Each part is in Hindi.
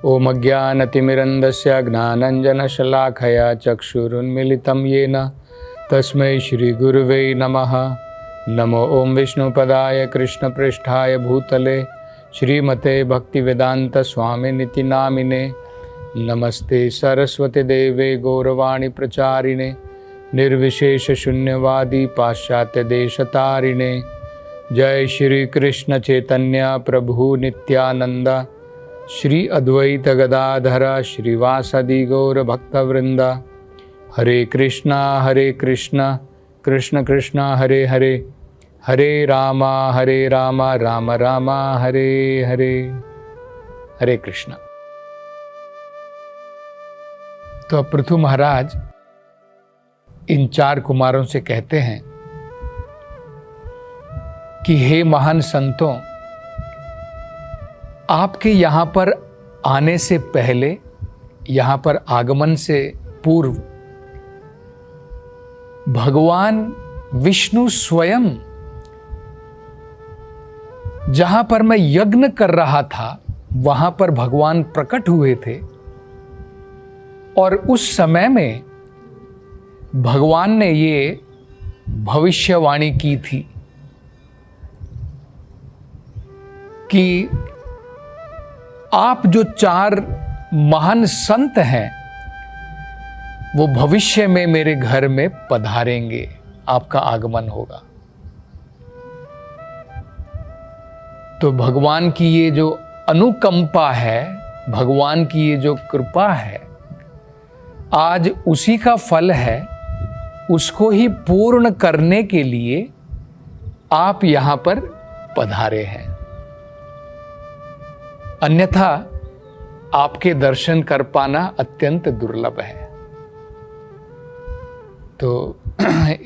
ओम अज्ञानतिमिरन्धस्य ज्ञानञ्जनशलाखया चक्षुरुन्मीलितं येन तस्मै श्रीगुरुवे नमः। नमो ओम विष्णुपदाय कृष्णपृष्ठाय भूतले श्रीमते भक्तिवेदांत स्वामिनिति नामिने। नमस्ते सरस्वती देवे गौरवाणी प्रचारिणे निर्विशेष शून्यवादी पाश्चात्य देशतारिणे। जय श्री कृष्ण चैतन्य प्रभु नित्यानंद श्री अद्वैत गदाधर श्रीवासदि गौर भक्तवृंद। हरे कृष्णा कृष्ण कृष्ण हरे हरे, हरे राम राम राम हरे हरे। हरे कृष्णा। तो अब पृथु महाराज इन चार कुमारों से कहते हैं कि हे महान संतों, आपके यहाँ पर आने से पहले, यहाँ पर आगमन से पूर्व भगवान विष्णु स्वयं जहाँ पर मैं यज्ञ कर रहा था वहाँ पर भगवान प्रकट हुए थे। और उस समय में भगवान ने ये भविष्यवाणी की थी कि आप जो चार महान संत हैं वो भविष्य में मेरे घर में पधारेंगे, आपका आगमन होगा। तो भगवान की ये जो अनुकंपा है, भगवान की ये जो कृपा है, आज उसी का फल है। उसको ही पूर्ण करने के लिए आप यहाँ पर पधारे हैं। अन्यथा आपके दर्शन कर पाना अत्यंत दुर्लभ है। तो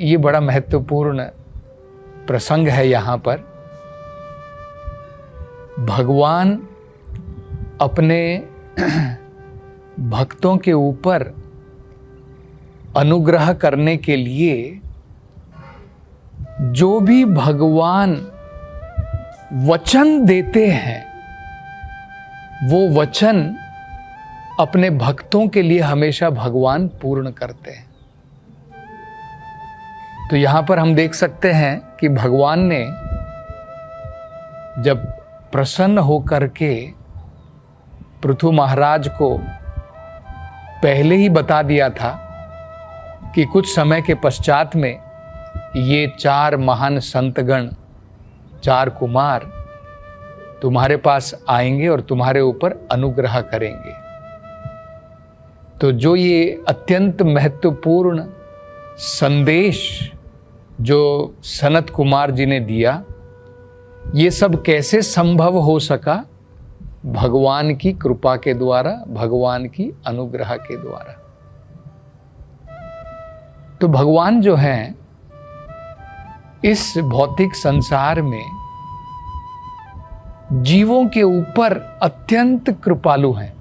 ये बड़ा महत्वपूर्ण प्रसंग है। यहाँ पर भगवान अपने भक्तों के ऊपर अनुग्रह करने के लिए जो भी भगवान वचन देते हैं वो वचन अपने भक्तों के लिए हमेशा भगवान पूर्ण करते हैं। तो यहाँ पर हम देख सकते हैं कि भगवान ने जब प्रसन्न होकर के पृथु महाराज को पहले ही बता दिया था कि कुछ समय के पश्चात में ये चार महान संतगण, चार कुमार तुम्हारे पास आएंगे और तुम्हारे ऊपर अनुग्रह करेंगे। तो जो ये अत्यंत महत्वपूर्ण संदेश जो सनत कुमार जी ने दिया, ये सब कैसे संभव हो सका? भगवान की कृपा के द्वारा, भगवान की अनुग्रह के द्वारा। तो भगवान जो हैं इस भौतिक संसार में जीवों के ऊपर अत्यंत कृपालु हैं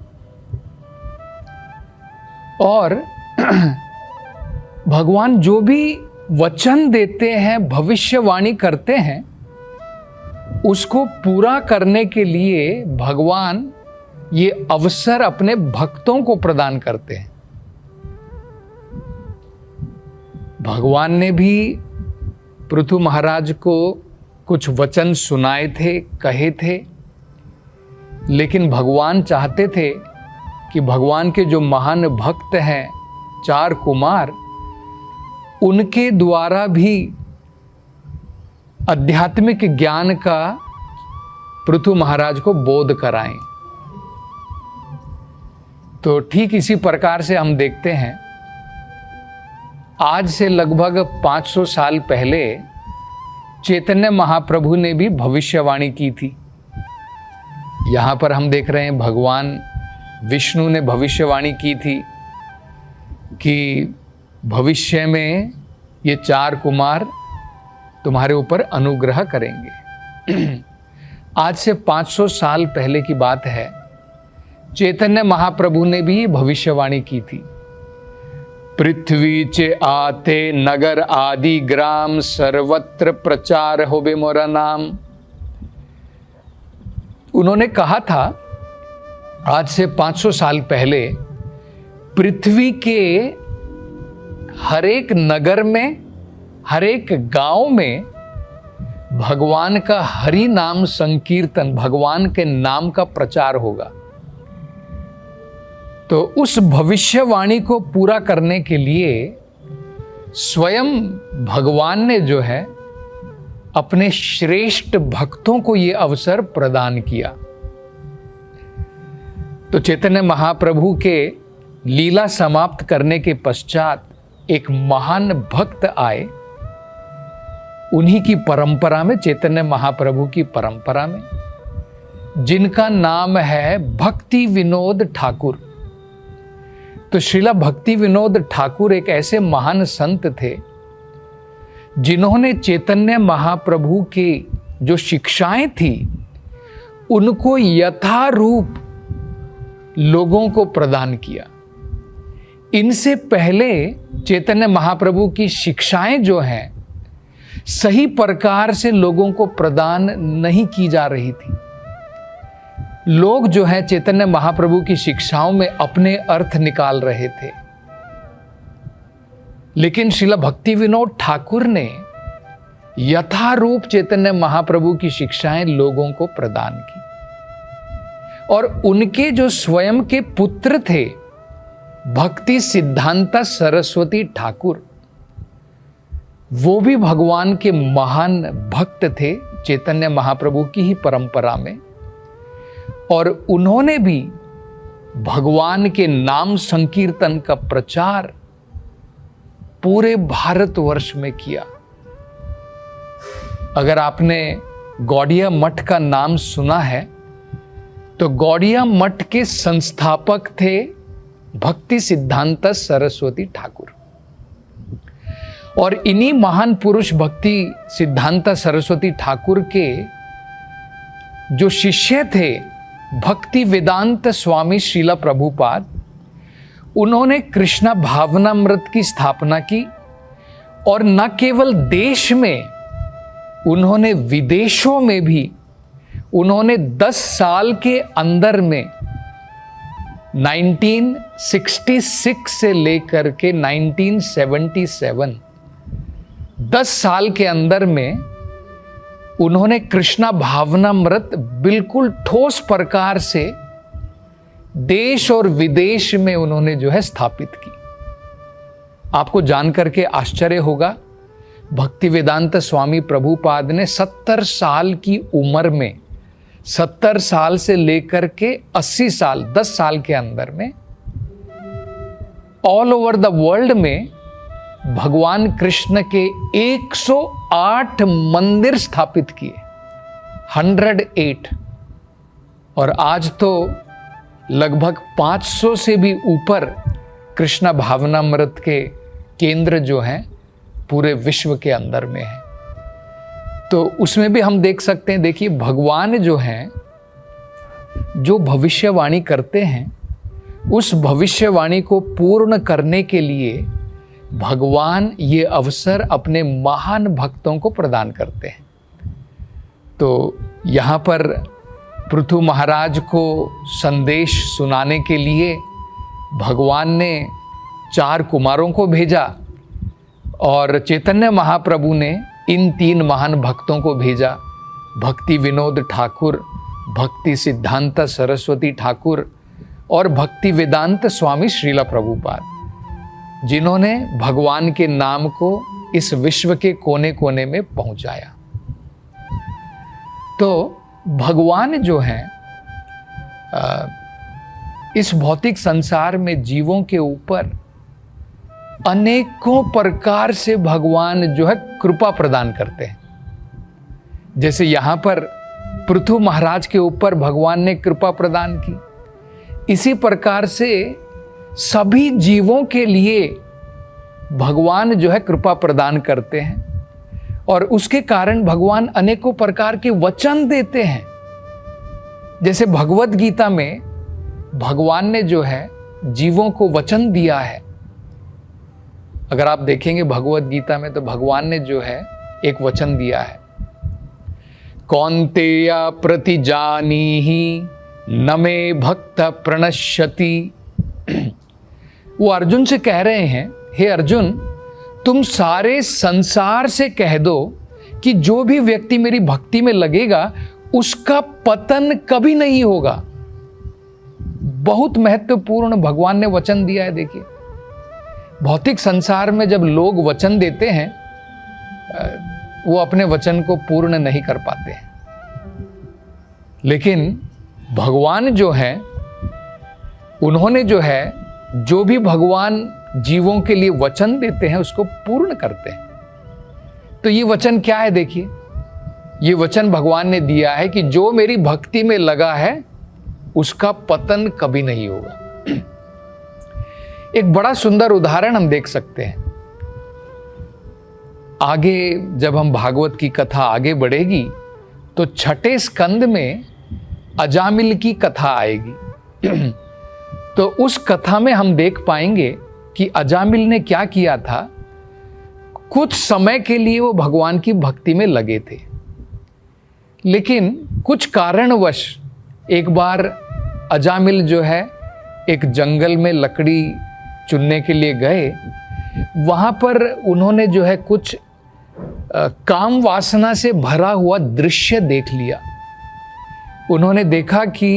और भगवान जो भी वचन देते हैं, भविष्यवाणी करते हैं, उसको पूरा करने के लिए भगवान ये अवसर अपने भक्तों को प्रदान करते हैं। भगवान ने भी पृथु महाराज को कुछ वचन सुनाए थे, कहे थे, लेकिन भगवान चाहते थे कि भगवान के जो महान भक्त हैं चार कुमार, उनके द्वारा भी आध्यात्मिक ज्ञान का पृथु महाराज को बोध कराएं। तो ठीक इसी प्रकार से हम देखते हैं, आज से लगभग 500 साल पहले चैतन्य महाप्रभु ने भी भविष्यवाणी की थी। यहाँ पर हम देख रहे हैं भगवान विष्णु ने भविष्यवाणी की थी कि भविष्य में ये चार कुमार तुम्हारे ऊपर अनुग्रह करेंगे। आज से 500 साल पहले की बात है, चैतन्य महाप्रभु ने भी भविष्यवाणी की थी। पृथ्वी चे आते नगर आदि ग्राम सर्वत्र प्रचार होबे मोरा नाम। उन्होंने कहा था आज से 500 साल पहले पृथ्वी के हर एक नगर में, हर एक गांव में भगवान का हरि नाम संकीर्तन, भगवान के नाम का प्रचार होगा। तो उस भविष्यवाणी को पूरा करने के लिए स्वयं भगवान ने जो है अपने श्रेष्ठ भक्तों को ये अवसर प्रदान किया। तो चैतन्य महाप्रभु के लीला समाप्त करने के पश्चात एक महान भक्त आए, उन्हीं की परंपरा में, चैतन्य महाप्रभु की परंपरा में, जिनका नाम है भक्ति विनोद ठाकुर। तो श्रीला भक्ति विनोद ठाकुर एक ऐसे महान संत थे जिन्होंने चैतन्य महाप्रभु की जो शिक्षाएं थी उनको यथारूप लोगों को प्रदान किया। इनसे पहले चैतन्य महाप्रभु की शिक्षाएं जो हैं सही प्रकार से लोगों को प्रदान नहीं की जा रही थी। लोग जो है चैतन्य महाप्रभु की शिक्षाओं में अपने अर्थ निकाल रहे थे, लेकिन श्रीला भक्ति विनोद ठाकुर ने यथारूप चैतन्य महाप्रभु की शिक्षाएं लोगों को प्रदान की। और उनके जो स्वयं के पुत्र थे भक्ति सिद्धांता सरस्वती ठाकुर, वो भी भगवान के महान भक्त थे चैतन्य महाप्रभु की ही परंपरा में, और उन्होंने भी भगवान के नाम संकीर्तन का प्रचार पूरे भारतवर्ष में किया। अगर आपने गौड़िया मठ का नाम सुना है तो गौड़िया मठ के संस्थापक थे भक्ति सिद्धांता सरस्वती ठाकुर, और इन्हीं महान पुरुष भक्ति सिद्धांता सरस्वती ठाकुर के जो शिष्य थे भक्ति वेदांत स्वामी श्रीला प्रभुपाद, उन्होंने कृष्णा भावनामृत की स्थापना की। और न केवल देश में, उन्होंने विदेशों में भी उन्होंने 10 साल के अंदर में 1966 से लेकर के 1977 10 साल के अंदर में उन्होंने कृष्णा भावनामृत बिल्कुल ठोस प्रकार से देश और विदेश में उन्होंने जो है स्थापित की। आपको जानकर के आश्चर्य होगा, भक्ति वेदांत स्वामी प्रभुपाद ने 70 साल की उम्र में, 70 साल से लेकर के 80 साल, 10 साल के अंदर में ऑल ओवर द वर्ल्ड में भगवान कृष्ण के 108 मंदिर स्थापित किए, 108। और आज तो लगभग 500 से भी ऊपर कृष्णा भावनामृत के केंद्र जो हैं पूरे विश्व के अंदर में है। तो उसमें भी हम देख सकते हैं, देखिए भगवान जो हैं, जो भविष्यवाणी करते हैं, उस भविष्यवाणी को पूर्ण करने के लिए भगवान ये अवसर अपने महान भक्तों को प्रदान करते हैं। तो यहाँ पर पृथु महाराज को संदेश सुनाने के लिए भगवान ने 4 कुमारों को भेजा, और चैतन्य महाप्रभु ने इन 3 महान भक्तों को भेजा, भक्ति विनोद ठाकुर, भक्ति सिद्धांता सरस्वती ठाकुर और भक्ति वेदांत स्वामी श्रीला प्रभुपाद, जिन्होंने भगवान के नाम को इस विश्व के कोने कोने में पहुंचाया। तो भगवान जो हैं इस भौतिक संसार में जीवों के ऊपर अनेकों प्रकार से भगवान जो है कृपा प्रदान करते हैं। जैसे यहाँ पर पृथु महाराज के ऊपर भगवान ने कृपा प्रदान की, इसी प्रकार से सभी जीवों के लिए भगवान जो है कृपा प्रदान करते हैं, और उसके कारण भगवान अनेकों प्रकार के वचन देते हैं। जैसे भगवत गीता में भगवान ने जो है जीवों को वचन दिया है। अगर आप देखेंगे भगवत गीता में तो भगवान ने जो है एक वचन दिया है, कौन्तेय प्रतिजानीहि न मे भक्त प्रणश्यति। वो अर्जुन से कह रहे हैं, हे अर्जुन, तुम सारे संसार से कह दो कि जो भी व्यक्ति मेरी भक्ति में लगेगा उसका पतन कभी नहीं होगा। बहुत महत्वपूर्ण भगवान ने वचन दिया है। देखिए, भौतिक संसार में जब लोग वचन देते हैं वो अपने वचन को पूर्ण नहीं कर पाते हैं, लेकिन भगवान जो है उन्होंने जो है जो भी भगवान जीवों के लिए वचन देते हैं उसको पूर्ण करते हैं। तो ये वचन क्या है? देखिए, ये वचन भगवान ने दिया है कि जो मेरी भक्ति में लगा है उसका पतन कभी नहीं होगा। एक बड़ा सुंदर उदाहरण हम देख सकते हैं। आगे जब हम भागवत की कथा आगे बढ़ेगी तो छठे स्कंद में अजामिल की कथा आएगी। तो उस कथा में हम देख पाएंगे कि अजामिल ने क्या किया था। कुछ समय के लिए वो भगवान की भक्ति में लगे थे, लेकिन कुछ कारणवश एक बार अजामिल जो है एक जंगल में लकड़ी चुनने के लिए गए। वहाँ पर उन्होंने जो है कुछ काम वासना से भरा हुआ दृश्य देख लिया। उन्होंने देखा कि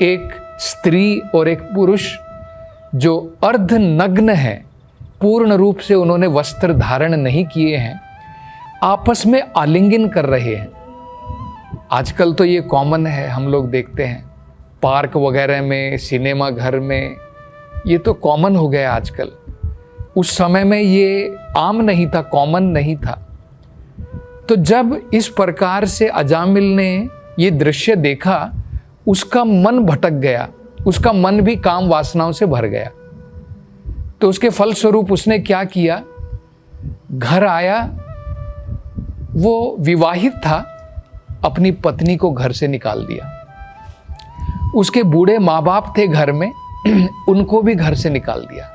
एक स्त्री और एक पुरुष जो अर्धनग्न है, पूर्ण रूप से उन्होंने वस्त्र धारण नहीं किए हैं, आपस में आलिंगन कर रहे हैं। आजकल तो ये कॉमन है, हम लोग देखते हैं पार्क वगैरह में, सिनेमा घर में, ये तो कॉमन हो गया आजकल। उस समय में ये आम नहीं था, कॉमन नहीं था। तो जब इस प्रकार से अजामिल ने ये दृश्य देखा, उसका मन भटक गया, उसका मन भी काम वासनाओं से भर गया। तो उसके फलस्वरूप उसने क्या किया, घर आया, वो विवाहित था, अपनी पत्नी को घर से निकाल दिया। उसके बूढ़े माँ बाप थे घर में, उनको भी घर से निकाल दिया।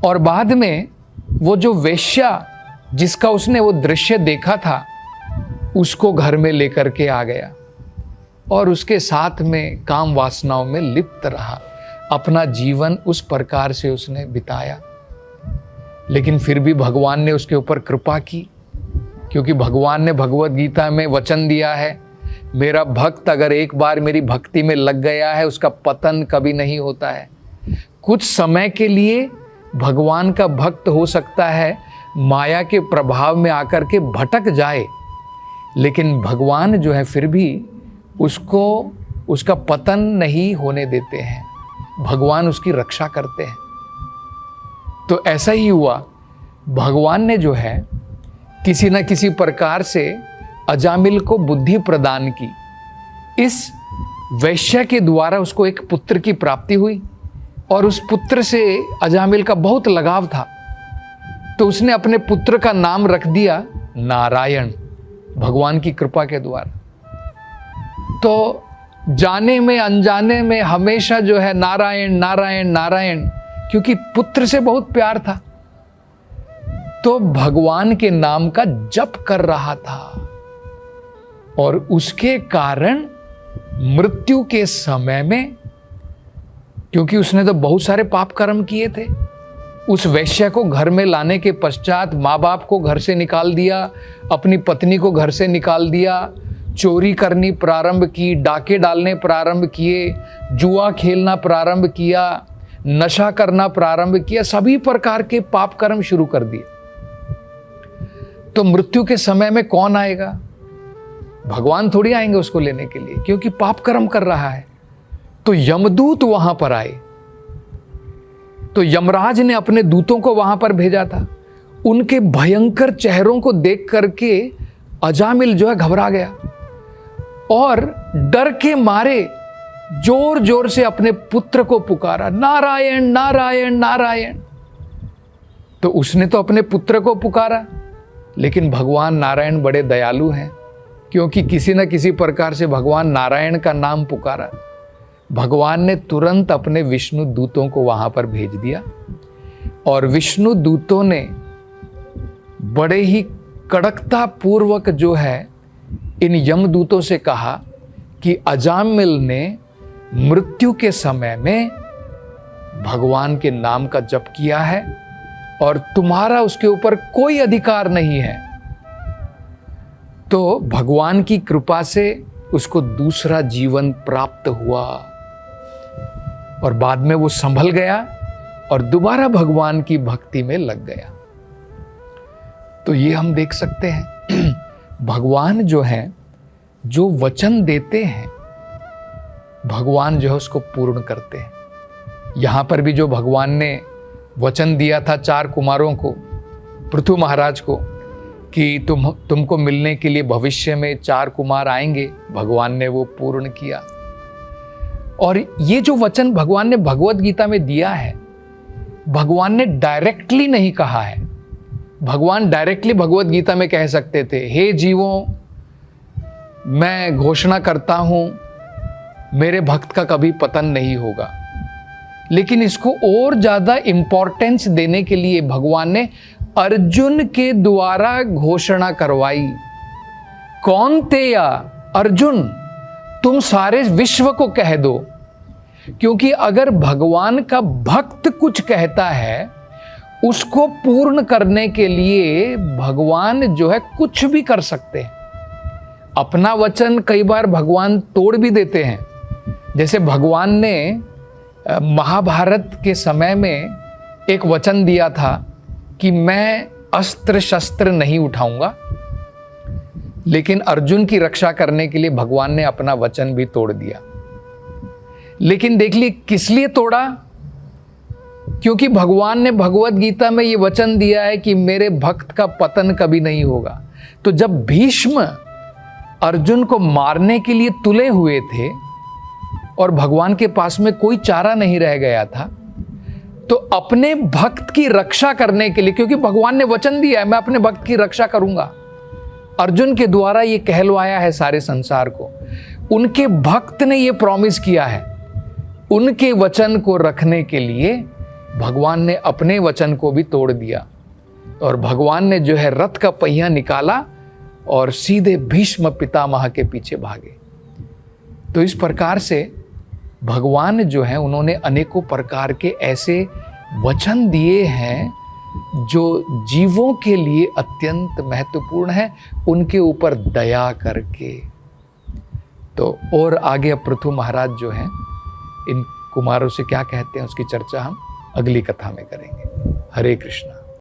और बाद में वो जो वेश्या जिसका उसने वो दृश्य देखा था उसको घर में लेकर के आ गया और उसके साथ में काम वासनाओं में लिप्त रहा। अपना जीवन उस प्रकार से उसने बिताया। लेकिन फिर भी भगवान ने उसके ऊपर कृपा की, क्योंकि भगवान ने भगवत गीता में वचन दिया है, मेरा भक्त अगर एक बार मेरी भक्ति में लग गया है उसका पतन कभी नहीं होता है। कुछ समय के लिए भगवान का भक्त हो सकता है माया के प्रभाव में आकर के भटक जाए, लेकिन भगवान जो है फिर भी उसको उसका पतन नहीं होने देते हैं, भगवान उसकी रक्षा करते हैं। तो ऐसा ही हुआ, भगवान ने जो है किसी न किसी प्रकार से अजामिल को बुद्धि प्रदान की। इस वैश्य के द्वारा उसको एक पुत्र की प्राप्ति हुई और उस पुत्र से अजामिल का बहुत लगाव था। तो उसने अपने पुत्र का नाम रख दिया नारायण, भगवान की कृपा के द्वारा। तो जाने में अनजाने में हमेशा जो है नारायण नारायण नारायण, क्योंकि पुत्र से बहुत प्यार था तो भगवान के नाम का जप कर रहा था। और उसके कारण मृत्यु के समय में, क्योंकि उसने तो बहुत सारे पाप कर्म किए थे, उस वैश्य को घर में लाने के पश्चात माँ बाप को घर से निकाल दिया, अपनी पत्नी को घर से निकाल दिया, चोरी करनी प्रारंभ की, डाके डालने प्रारंभ किए, जुआ खेलना प्रारंभ किया, नशा करना प्रारंभ किया, सभी प्रकार के पाप कर्म शुरू कर दिए। तो मृत्यु के समय में कौन आएगा? भगवान थोड़ी आएंगे उसको लेने के लिए, क्योंकि पाप कर्म कर रहा है। तो यमदूत वहां पर आए। तो यमराज ने अपने दूतों को वहां पर भेजा था। उनके भयंकर चेहरों को देख करके अजामिल जो है घबरा गया और डर के मारे जोर जोर से अपने पुत्र को पुकारा, नारायण नारायण नारायण। तो उसने तो अपने पुत्र को पुकारा, लेकिन भगवान नारायण बड़े दयालु हैं, क्योंकि किसी न किसी प्रकार से भगवान नारायण का नाम पुकारा। भगवान ने तुरंत अपने विष्णु दूतों को वहां पर भेज दिया और विष्णु दूतों ने बड़े ही कड़कता पूर्वक जो है इन यमदूतों से कहा कि अजामिल ने मृत्यु के समय में भगवान के नाम का जप किया है और तुम्हारा उसके ऊपर कोई अधिकार नहीं है। तो भगवान की कृपा से उसको दूसरा जीवन प्राप्त हुआ और बाद में वो संभल गया और दोबारा भगवान की भक्ति में लग गया। तो ये हम देख सकते हैं भगवान जो है, जो वचन देते हैं, भगवान जो है उसको पूर्ण करते हैं। यहां पर भी जो भगवान ने वचन दिया था 4 कुमारों को, पृथु महाराज को, कि तुमको मिलने के लिए भविष्य में 4 कुमार आएंगे, भगवान ने वो पूर्ण किया। और ये जो वचन भगवान ने भगवत गीता में दिया है, भगवान ने डायरेक्टली नहीं कहा है। भगवान डायरेक्टली भगवत गीता में कह सकते थे, हे जीवों, मैं घोषणा करता हूं मेरे भक्त का कभी पतन नहीं होगा। लेकिन इसको और ज्यादा इंपॉर्टेंस देने के लिए भगवान ने अर्जुन के द्वारा घोषणा करवाई। कौन थे या अर्जुन, तुम सारे विश्व को कह दो। क्योंकि अगर भगवान का भक्त कुछ कहता है, उसको पूर्ण करने के लिए भगवान जो है कुछ भी कर सकते हैं। अपना वचन कई बार भगवान तोड़ भी देते हैं। जैसे भगवान ने महाभारत के समय में एक वचन दिया था कि मैं अस्त्र शस्त्र नहीं उठाऊंगा, लेकिन अर्जुन की रक्षा करने के लिए भगवान ने अपना वचन भी तोड़ दिया। लेकिन देख लिए किस लिए तोड़ा? क्योंकि भगवान ने भगवत गीता में ये वचन दिया है कि मेरे भक्त का पतन कभी नहीं होगा। तो जब भीष्म अर्जुन को मारने के लिए तुले हुए थे और भगवान के पास में कोई चारा नहीं रह गया था, तो अपने भक्त की रक्षा करने के लिए, क्योंकि भगवान ने वचन दिया है मैं अपने भक्त की रक्षा करूंगा, अर्जुन के द्वारा ये कहलवाया है सारे संसार को, उनके भक्त ने ये प्रॉमिस किया है, उनके वचन को रखने के लिए भगवान ने अपने वचन को भी तोड़ दिया और भगवान ने जो है रथ का पहिया निकाला और सीधे भीष्म पितामह के पीछे भागे। तो इस प्रकार से भगवान जो है उन्होंने अनेकों प्रकार के ऐसे वचन दिए हैं जो जीवों के लिए अत्यंत महत्वपूर्ण है, उनके ऊपर दया करके। तो और आगे अब पृथु महाराज जो हैं इन कुमारों से क्या कहते हैं उसकी चर्चा हम अगली कथा में करेंगे। हरे कृष्ण।